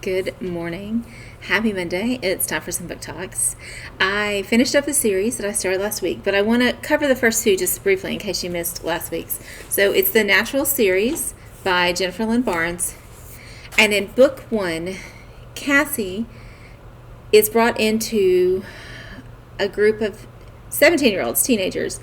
Good morning. Happy Monday. It's time for some book talks. I finished up the series that I started last week, but I want to cover the first two just briefly in case you missed last week's. So it's the Natural series by Jennifer Lynn Barnes. And in book one, Cassie is brought into a group of 17-year-olds, teenagers,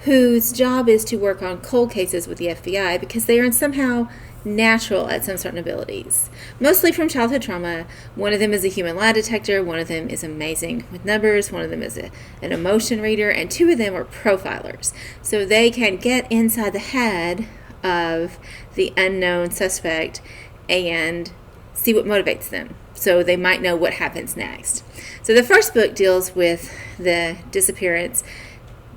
whose job is to work on cold cases with the FBI because they are somehow natural at some certain abilities, mostly from childhood trauma. One of them is a human lie detector, one of them is amazing with numbers, one of them is an emotion reader, and two of them are profilers. So they can get inside the head of the unknown suspect and see what motivates them. So they might know what happens next. So the first book deals with the disappearance,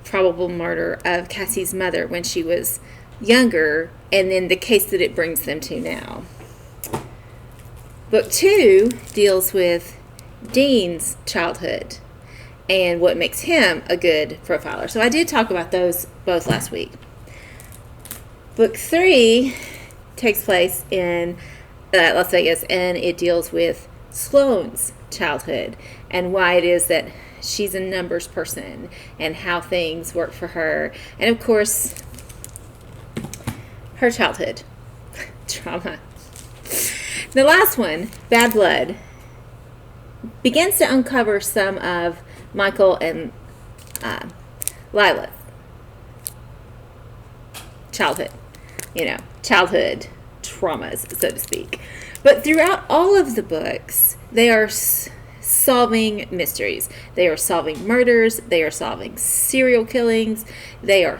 probable murder of Cassie's mother when she was younger, and then the case that it brings them to now. Book two deals with Dean's childhood and what makes him a good profiler. So I did talk about those both last week. Book three takes place in Las Vegas, and it deals with Sloane's childhood and why it is that she's a numbers person and how things work for her. And of course, her childhood trauma. The last one, Bad Blood, begins to uncover some of Michael and Lila's childhood, childhood traumas, so to speak. But throughout all of the books, they are solving mysteries. They are solving murders. They are solving serial killings. They are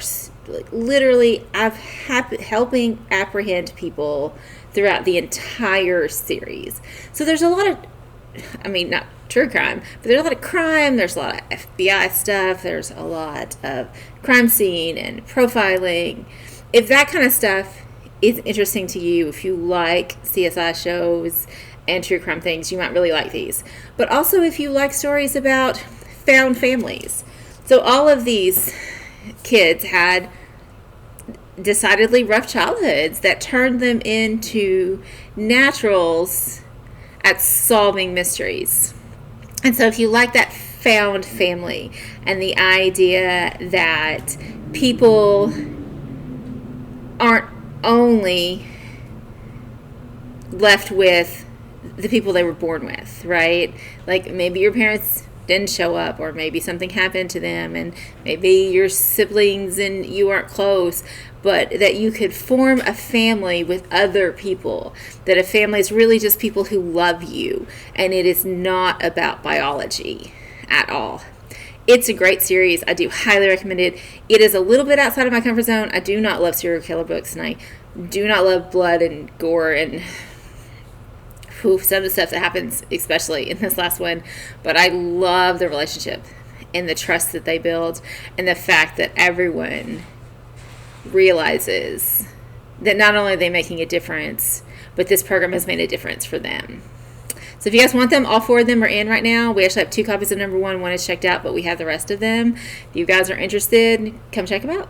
literally helping apprehend people throughout the entire series. So there's a lot of, not true crime, but there's a lot of crime. There's a lot of FBI stuff. There's a lot of crime scene and profiling. If that kind of stuff is interesting to you, if you like CSI shows and true crime things, you might really like these. But also if you like stories about found families. So all of these kids had decidedly rough childhoods that turned them into naturals at solving mysteries. And so if you like that found family and the idea that people aren't only left with the people they were born with, right? Like maybe your parents didn't show up, or maybe something happened to them, and maybe your siblings and you aren't close, but that you could form a family with other people, that a family is really just people who love you, and it is not about biology at all. It's a great series. I do highly recommend it. It is a little bit outside of my comfort zone. I do not love serial killer books, and I do not love blood and gore and some of the stuff that happens, especially in this last one. But I love the relationship and the trust that they build, and the fact that everyone realizes that not only are they making a difference, but this program has made a difference for them. So if you guys want them, all four of them are in right now. We actually have 2 copies of number one. One is checked out, but we have the rest of them. If you guys are interested, come check them out.